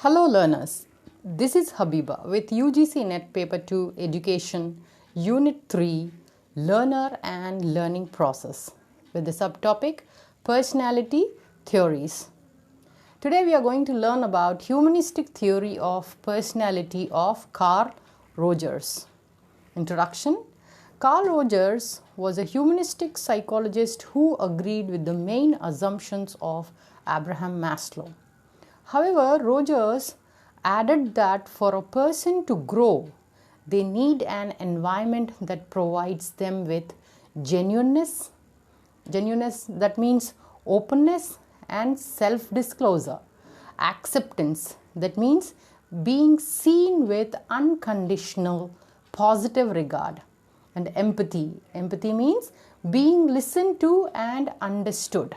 Hello learners, this is Habiba with UGC Net Paper 2 Education Unit 3 Learner and Learning Process with the subtopic Personality Theories. Today we are going to learn about Humanistic Theory of Personality of Carl Rogers. Introduction. Carl Rogers was a humanistic psychologist who agreed with the main assumptions of Abraham Maslow. However, Rogers added that for a person to grow, they need an environment that provides them with genuineness. Genuineness, that means openness and self-disclosure. Acceptance, that means being seen with unconditional positive regard. And empathy. Empathy means being listened to and understood.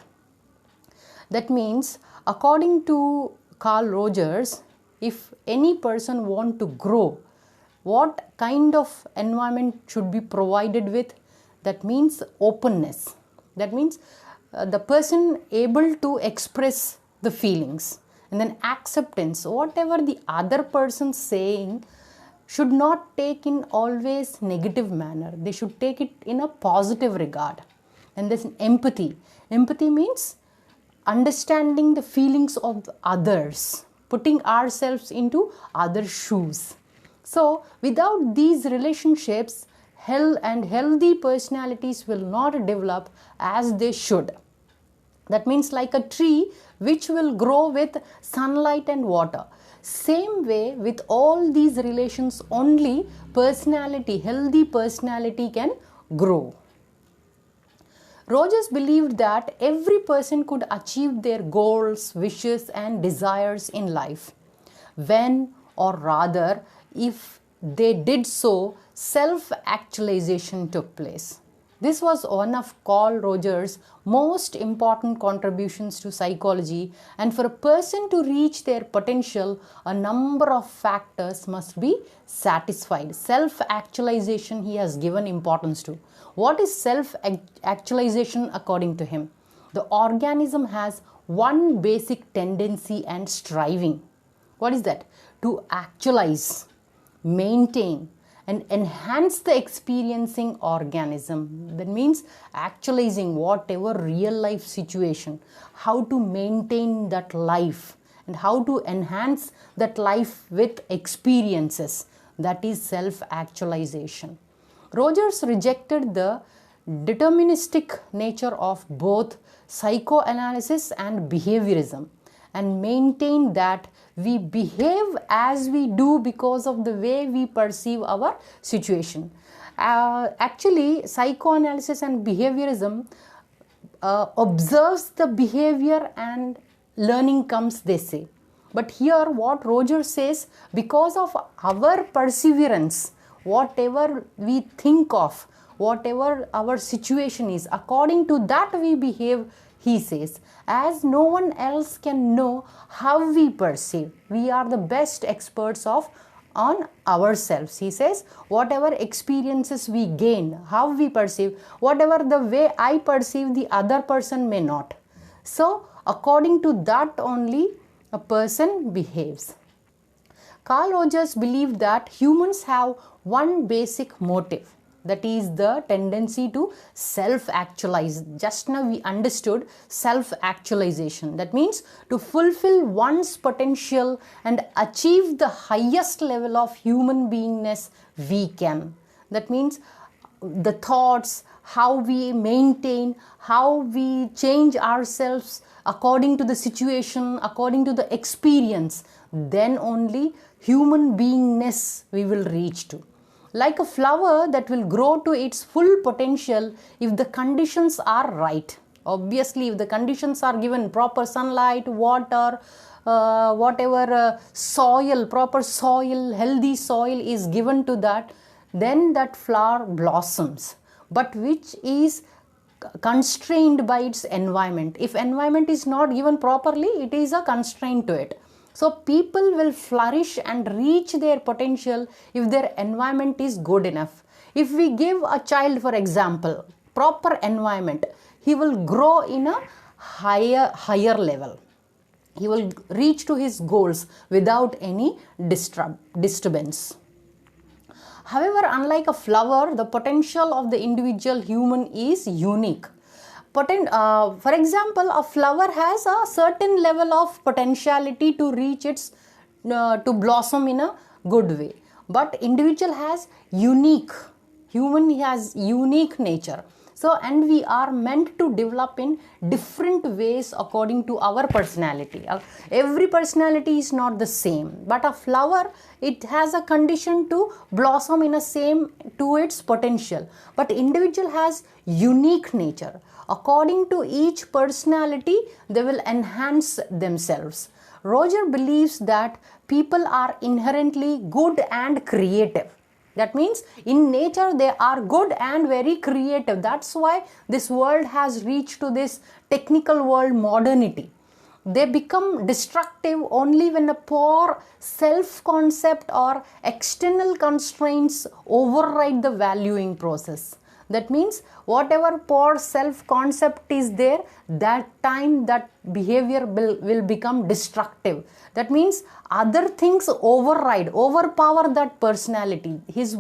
That means, according to Carl Rogers, if any person want to grow, what kind of environment should be provided with? That means openness. That means the person able to express the feelings. And then acceptance, whatever the other person saying should not take in always negative manner. They should take it in a positive regard. And this empathy. Empathy means understanding the feelings of others, putting ourselves into other shoes. So without these relationships, healthy personalities will not develop as they should. That means like a tree which will grow with sunlight and water. Same way with all these relations, only personality, healthy personality can grow. Rogers believed that every person could achieve their goals, wishes and desires in life when, or rather if they did so, self-actualization took place. This was one of Carl Rogers' most important contributions to psychology, and for a person to reach their potential, a number of factors must be satisfied. Self-actualization he has given importance to. What is self-actualization according to him? The organism has one basic tendency and striving. What is that? To actualize, maintain and enhance the experiencing organism. That means actualizing whatever real life situation, how to maintain that life and how to enhance that life with experiences. That is self-actualization. Rogers rejected the deterministic nature of both psychoanalysis and behaviorism and maintained that we behave as we do because of the way we perceive our situation. Actually, psychoanalysis and behaviorism observes the behavior and learning comes, they say. But here what Rogers says, because of our perseverance, whatever we think of, whatever our situation is, according to that we behave, he says, as no one else can know how we perceive. We are the best experts on ourselves. He says, whatever experiences we gain, how we perceive, whatever the way I perceive, the other person may not. So, according to that only a person behaves. Carl Rogers believed that humans have one basic motive, that is the tendency to self-actualize. Just now we understood self-actualization. That means to fulfill one's potential and achieve the highest level of human beingness we can. That means the thoughts, how we maintain, how we change ourselves according to the situation, according to the experience, then only human beingness we will reach to. Like a flower that will grow to its full potential if the conditions are right. Obviously, if the conditions are given, proper sunlight, water, whatever soil, proper soil, healthy soil is given to that, then that flower blossoms. But which is constrained by its environment. If environment is not given properly, it is a constraint to it. So people will flourish and reach their potential if their environment is good enough. If we give a child, for example, proper environment, he will grow in a higher level. He will reach to his goals without any disturbance. However, unlike a flower, the potential of the individual human is unique. For example, a flower has a certain level of potentiality to reach its to blossom in a good way, but individual has unique, human has unique nature. So, and we are meant to develop in different ways according to our personality. Every personality is not the same, but a flower, it has a condition to blossom in a same to its potential, but individual has unique nature. According to each personality, they will enhance themselves. Roger believes that people are inherently good and creative. That means in nature they are good and very creative. That's why this world has reached to this technical world modernity. They become destructive only when a poor self-concept or external constraints override the valuing process. That means whatever poor self-concept is there, that time that behavior will become destructive. That means other things overpower that personality, his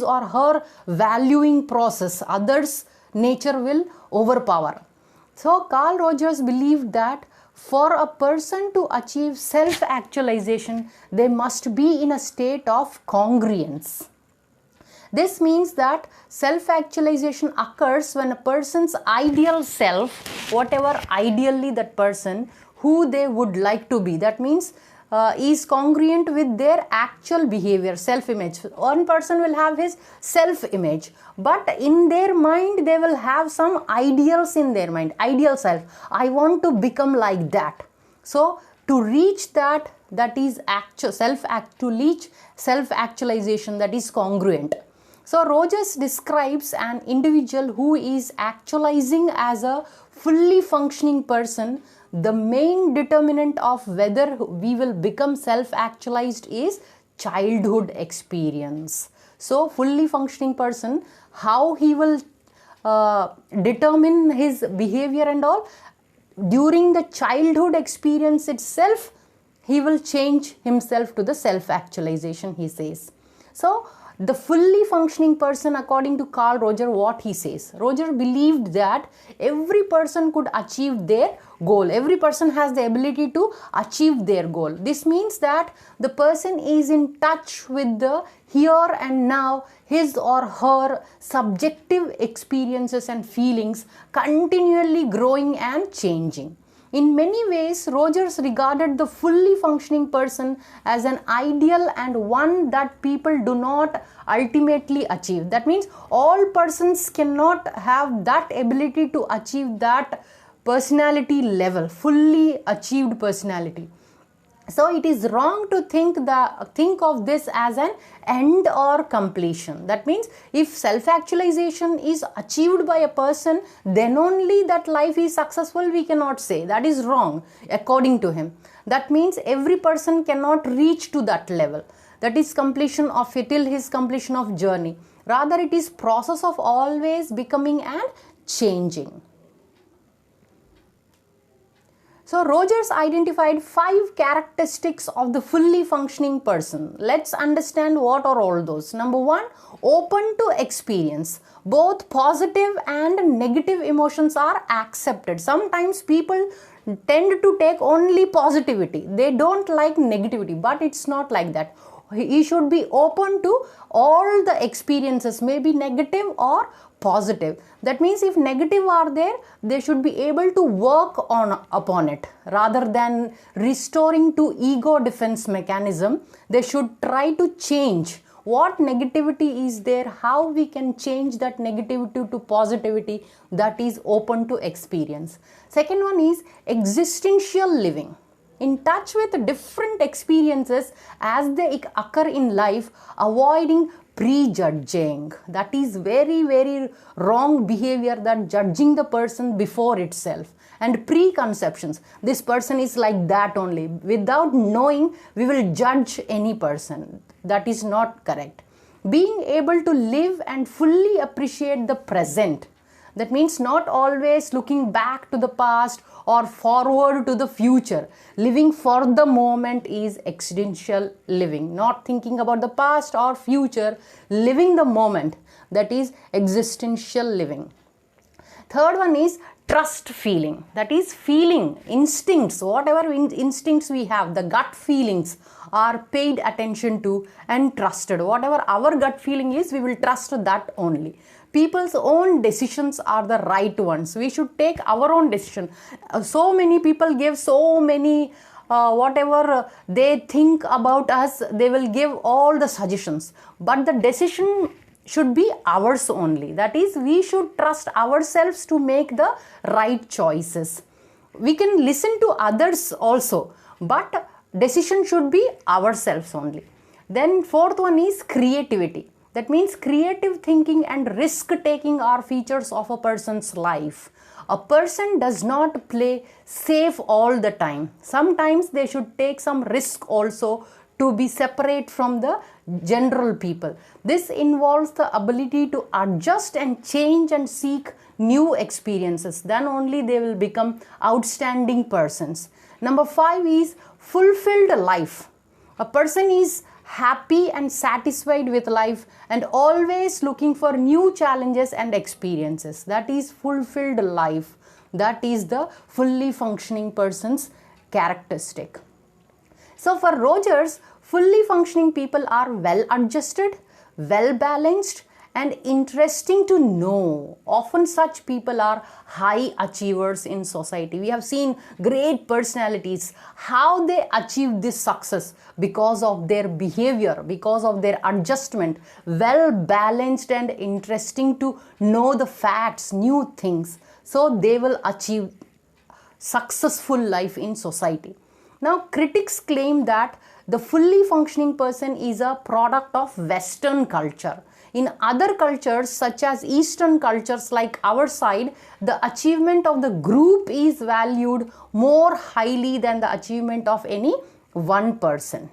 or her valuing process, others' nature will overpower. So Carl Rogers believed that for a person to achieve self-actualization, they must be in a state of congruence. This means that self-actualization occurs when a person's ideal self, whatever ideally that person, who they would like to be, that means is congruent with their actual behavior, self-image. One person will have his self-image, but in their mind they will have some ideals in their mind, ideal self. I want to become like that. So to reach that is actual self-actualization, that is congruent. So Rogers describes an individual who is actualizing as a fully functioning person. The main determinant of whether we will become self-actualized is childhood experience. So fully functioning person, how he will determine his behavior and all, during the childhood experience itself, he will change himself to the self-actualization, he says. So the fully functioning person, according to Carl Roger, what he says, Roger believed that every person could achieve their goal. Every person has the ability to achieve their goal. This means that the person is in touch with the here and now, his or her subjective experiences and feelings continually growing and changing. In many ways, Rogers regarded the fully functioning person as an ideal and one that people do not ultimately achieve. That means all persons cannot have that ability to achieve that personality level, fully achieved personality. So it is wrong to think of this as an end or completion. That means if self-actualization is achieved by a person, then only that life is successful, we cannot say. That is wrong according to him. That means every person cannot reach to that level. That is completion of it, till his completion of journey. Rather, it is process of always becoming and changing. So Rogers identified 5 characteristics of the fully functioning person. Let's understand what are all those. Number 1, open to experience. Both positive and negative emotions are accepted. Sometimes people tend to take only positivity. They don't like negativity, but it's not like that. He should be open to all the experiences, maybe negative or positive. That means if negative are there, they should be able to work upon it. Rather than restoring to ego defense mechanism, they should try to change what negativity is there, how we can change that negativity to positivity, that is open to experience. Second one is existential living. In touch with different experiences as they occur in life, avoiding prejudging. That is very, very wrong behavior, that judging the person before itself. And preconceptions. This person is like that only. Without knowing, we will judge any person. That is not correct. Being able to live and fully appreciate the present. That means not always looking back to the past or forward to the future. Living for the moment is existential living. Not thinking about the past or future, living the moment, that is existential living. Third one is trust feeling. That is feeling, instincts, whatever instincts we have, the gut feelings are paid attention to and trusted. Whatever our gut feeling is, we will trust that only. People's own decisions are the right ones. We should take our own decision. So many people give so many whatever they think about us, they will give all the suggestions. But the decision should be ours only. That is, we should trust ourselves to make the right choices. We can listen to others also, but decision should be ourselves only. Then fourth one is creativity. That means creative thinking and risk taking are features of a person's life. A person does not play safe all the time. Sometimes they should take some risk also to be separate from the general people. This involves the ability to adjust and change and seek new experiences. Then only they will become outstanding persons. Number 5 is fulfilled life. A person is happy and satisfied with life and always looking for new challenges and experiences. That is fulfilled life. That is the fully functioning person's characteristic. So for Rogers, fully functioning people are well adjusted, well balanced, and interesting to know. Often such people are high achievers in society. We have seen great personalities, how they achieve this success because of their behavior, because of their adjustment, well balanced and interesting to know the facts, new things. So they will achieve successful life in society. Now critics claim that the fully functioning person is a product of Western culture. In other cultures such as Eastern cultures like our side, the achievement of the group is valued more highly than the achievement of any one person.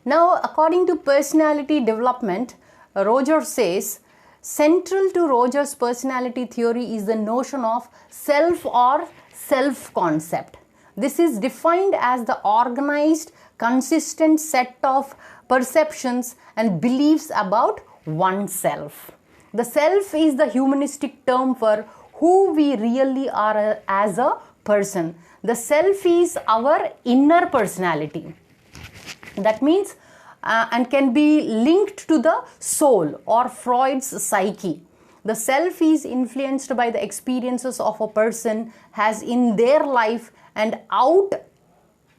Now, according to personality development, Rogers says, central to Rogers' personality theory is the notion of self or self-concept. This is defined as the organized, consistent set of perceptions and beliefs about oneself. The self is the humanistic term for who we really are as a person. The self is our inner personality. That means and can be linked to the soul or Freud's psyche. The self is influenced by the experiences of a person has in their life and out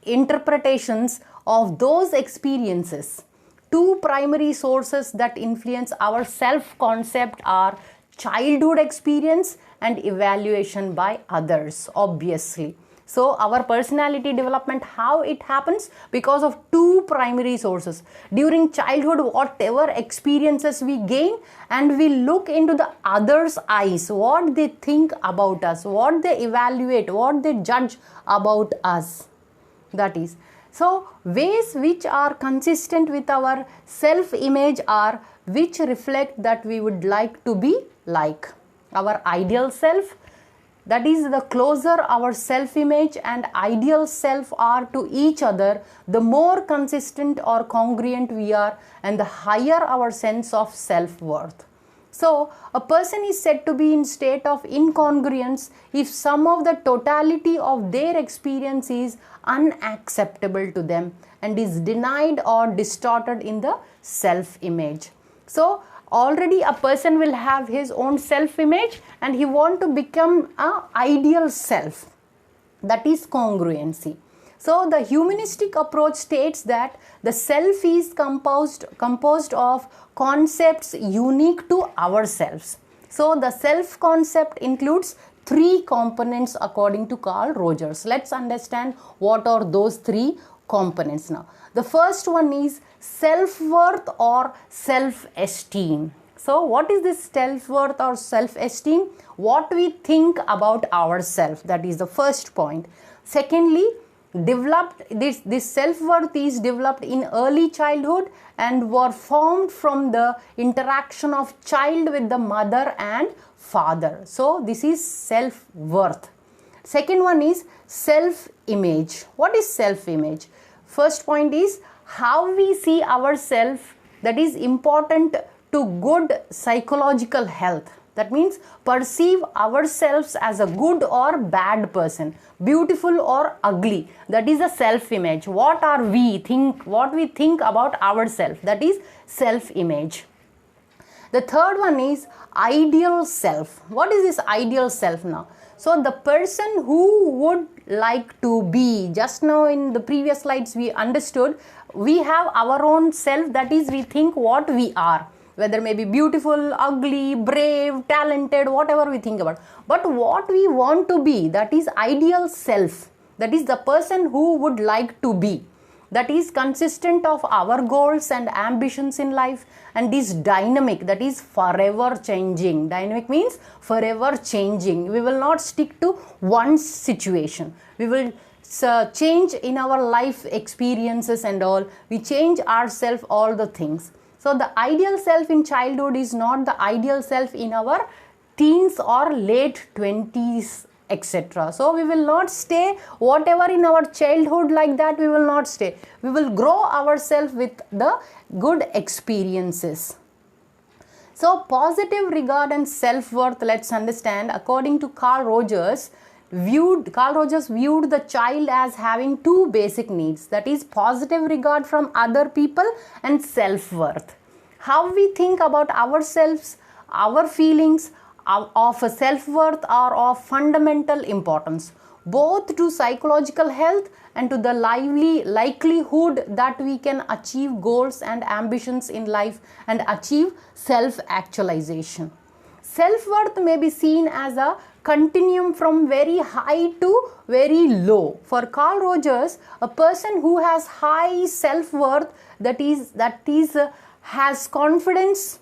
interpretations of those experiences. Two primary sources that influence our self-concept are childhood experience and evaluation by others, obviously. So our personality development, how it happens? Because of two primary sources. During childhood, whatever experiences we gain, and we look into the others' eyes, what they think about us, what they evaluate, what they judge about us. That is. So ways which are consistent with our self-image are which reflect that we would like to be like. Our ideal self, that is, the closer our self-image and ideal self are to each other, the more consistent or congruent we are and the higher our sense of self-worth. So, a person is said to be in state of incongruence if some of the totality of their experience is unacceptable to them and is denied or distorted in the self-image. So, already a person will have his own self-image and he want to become an ideal self. That is congruency. So the humanistic approach states that the self is composed of concepts unique to ourselves. So the self concept includes three components according to Carl Rogers. Let's understand what are those three components now. The first one is self-worth or self-esteem. So what is this self-worth or self-esteem? What we think about ourselves, that is the first point. Secondly, developed, this self-worth is developed in early childhood and were formed from the interaction of child with the mother and father. So this is self-worth. Second one is self-image. What is self-image? First point is how we see ourselves, that is important to good psychological health. That means perceive ourselves as a good or bad person, beautiful or ugly. That is a self-image. What we think about ourselves. That is self-image. The third one is ideal self. What is this ideal self now? So the person who would like to be, just now in the previous slides we understood, we have our own self, that is we think what we are. Whether may be beautiful, ugly, brave, talented, whatever we think about. But what we want to be, that is ideal self. That is the person who would like to be. That is consistent of our goals and ambitions in life, and is dynamic, that is forever changing. Dynamic means forever changing. We will not stick to one situation. We will change in our life experiences and all. We change ourselves, all the things. So the ideal self in childhood is not the ideal self in our teens or late 20s, etc. So we will not stay whatever in our childhood like that, we will not stay. We will grow ourselves with the good experiences. So positive regard and self-worth, let's understand. According to Carl Rogers viewed the child as having two basic needs, that is positive regard from other people and self-worth. How we think about ourselves, our feelings of self-worth are of fundamental importance, both to psychological health and to the likelihood that we can achieve goals and ambitions in life and achieve self-actualization. Self-worth may be seen as a continuum from very high to very low. For Carl Rogers, a person who has high self-worth, that is has confidence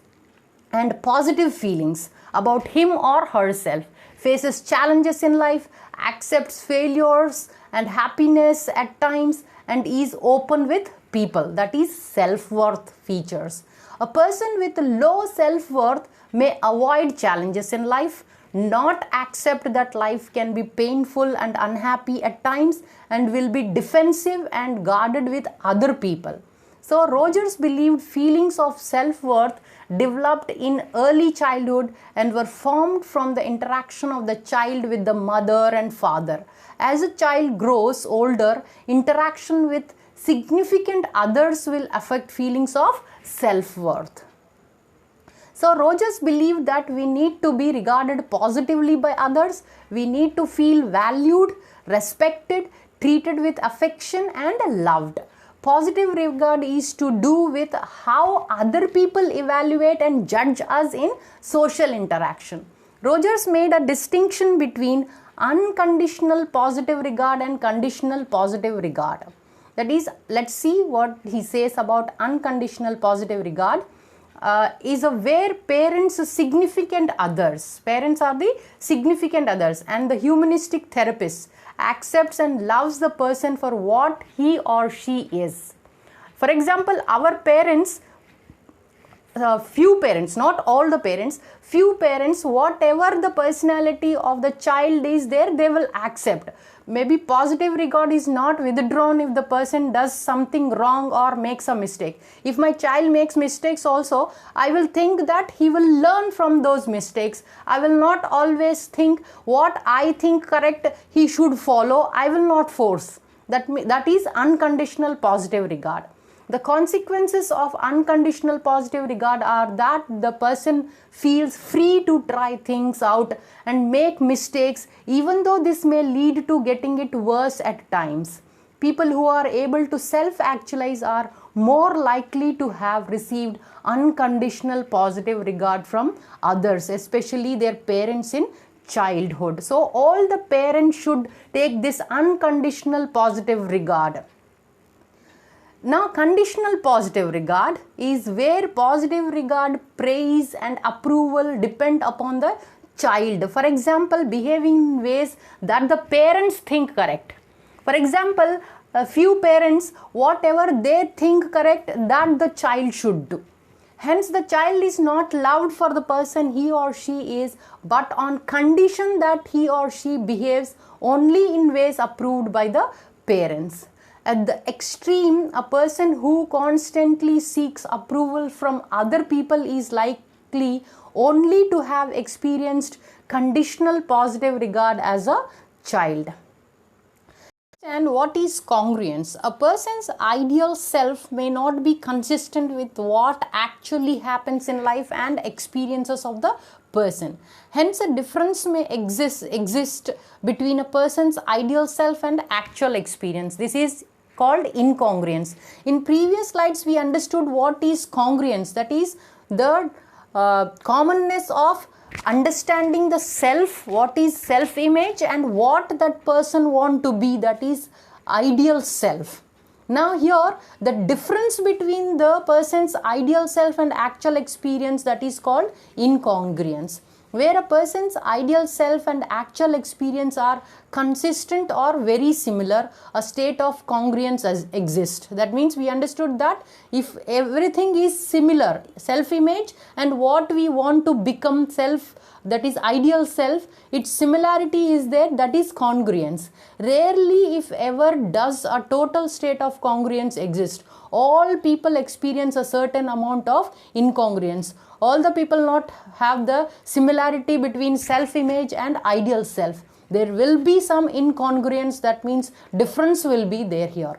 and positive feelings about him or herself, faces challenges in life, accepts failures and happiness at times, and is open with people. That is self-worth features. A person with low self-worth may avoid challenges in life, not accept that life can be painful and unhappy at times, and will be defensive and guarded with other people. So Rogers believed feelings of self-worth developed in early childhood and were formed from the interaction of the child with the mother and father. As a child grows older, interaction with significant others will affect feelings of self-worth. So Rogers believed that we need to be regarded positively by others. We need to feel valued, respected, treated with affection and loved. Positive regard is to do with how other people evaluate and judge us in social interaction. Rogers made a distinction between unconditional positive regard and conditional positive regard. That is, let's see what he says about unconditional positive regard. Is where parents are significant others. Parents are the significant others, and the humanistic therapist accepts and loves the person for what he or she is. For example, our parents, few parents, not all the parents, few parents, whatever the personality of the child is there, they will accept. Maybe positive regard is not withdrawn if the person does something wrong or makes a mistake. If my child makes mistakes also, I will think that he will learn from those mistakes. I will not always think what I think correct he should follow. I will not force. That is unconditional positive regard. The consequences of unconditional positive regard are that the person feels free to try things out and make mistakes, even though this may lead to getting it worse at times. People who are able to self-actualize are more likely to have received unconditional positive regard from others, especially their parents in childhood. So all the parents should take this unconditional positive regard. Now, conditional positive regard is where positive regard, praise and approval depend upon the child. For example, behaving in ways that the parents think correct. For example, a few parents, whatever they think correct, that the child should do. Hence, the child is not loved for the person he or she is, but on condition that he or she behaves only in ways approved by the parents. At the extreme, a person who constantly seeks approval from other people is likely only to have experienced conditional positive regard as a child. And what is congruence? A person's ideal self may not be consistent with what actually happens in life and experiences of the person. Hence, a difference may exist between a person's ideal self and actual experience. This is called incongruence. In previous slides, we understood what is congruence. That is the commonness of understanding the self, what is self-image, and what that person want to be, that is ideal self. Now here, the difference between the person's ideal self and actual experience, that is called incongruence, where a person's ideal self and actual experience are consistent or very similar, a state of congruence exists. That means we understood that if everything is similar, self-image and what we want to become self, that is ideal self, its similarity is there, that is congruence. Rarely, if ever, does a total state of congruence exist. All people experience a certain amount of incongruence. All the people not have the similarity between self-image and ideal self. There will be some incongruence, that means difference will be there here.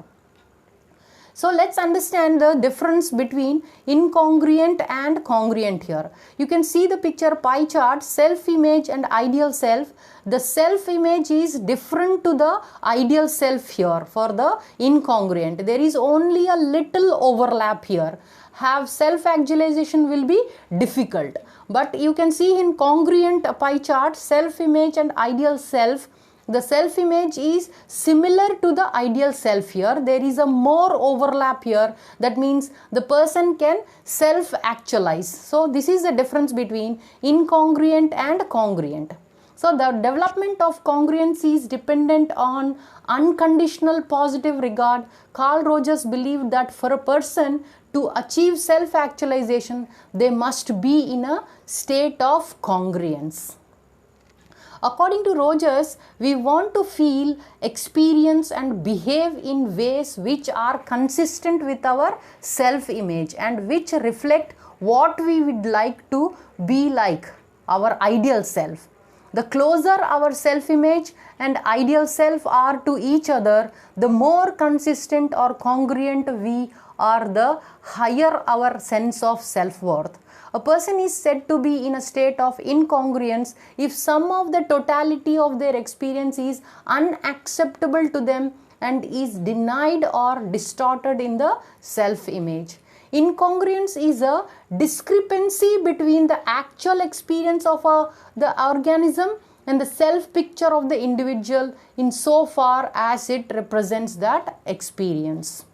So let's understand the difference between incongruent and congruent here. You can see the picture pie chart, self-image and ideal self. The self-image is different to the ideal self here for the incongruent. There is only a little overlap here. Have self-actualization will be difficult. But you can see in congruent pie chart, self-image and ideal self, the self-image is similar to the ideal self here. There is a more overlap here. That means the person can self-actualize. So this is the difference between incongruent and congruent. So the development of congruence is dependent on unconditional positive regard. Carl Rogers believed that for a person to achieve self-actualization, they must be in a state of congruence. According to Rogers, we want to feel, experience and behave in ways which are consistent with our self-image and which reflect what we would like to be like, our ideal self. The closer our self-image and ideal self are to each other, the more consistent or congruent we are, the higher our sense of self-worth. A person is said to be in a state of incongruence if some of the totality of their experience is unacceptable to them and is denied or distorted in the self-image. Incongruence is a discrepancy between the actual experience of the organism and the self-picture of the individual insofar as it represents that experience.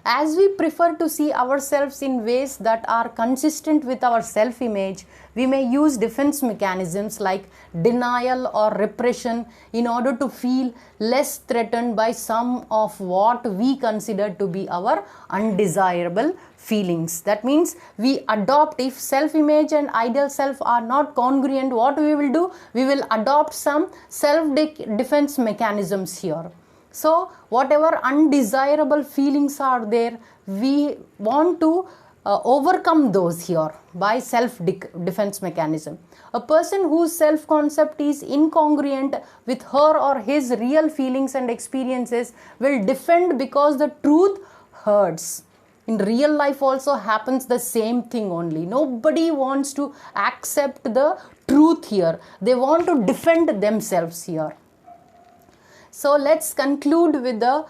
As we prefer to see ourselves in ways that are consistent with our self-image, we may use defense mechanisms like denial or repression in order to feel less threatened by some of what we consider to be our undesirable feelings. That means we adopt, if self-image and ideal self are not congruent, what we will do? We will adopt some self-defense mechanisms here. So whatever undesirable feelings are there, we want to overcome those here by self-defense mechanism. A person whose self-concept is incongruent with her or his real feelings and experiences will defend because the truth hurts. In real life also happens the same thing only. Nobody wants to accept the truth here. They want to defend themselves here. So let's conclude with the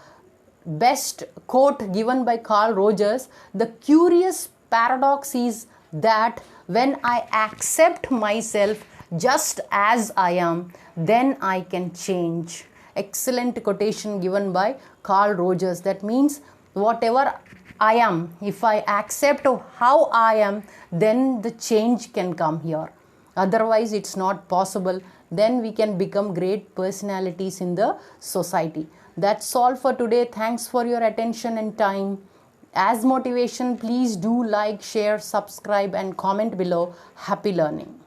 best quote given by Carl Rogers. The curious paradox is that when I accept myself just as I am, then I can change. Excellent quotation given by Carl Rogers. That means whatever I am, if I accept how I am, then the change can come here. Otherwise, it's not possible. then we can become great personalities in the society. That's all for today. Thanks for your attention and time. As motivation, please do like, share, subscribe and comment below. Happy learning.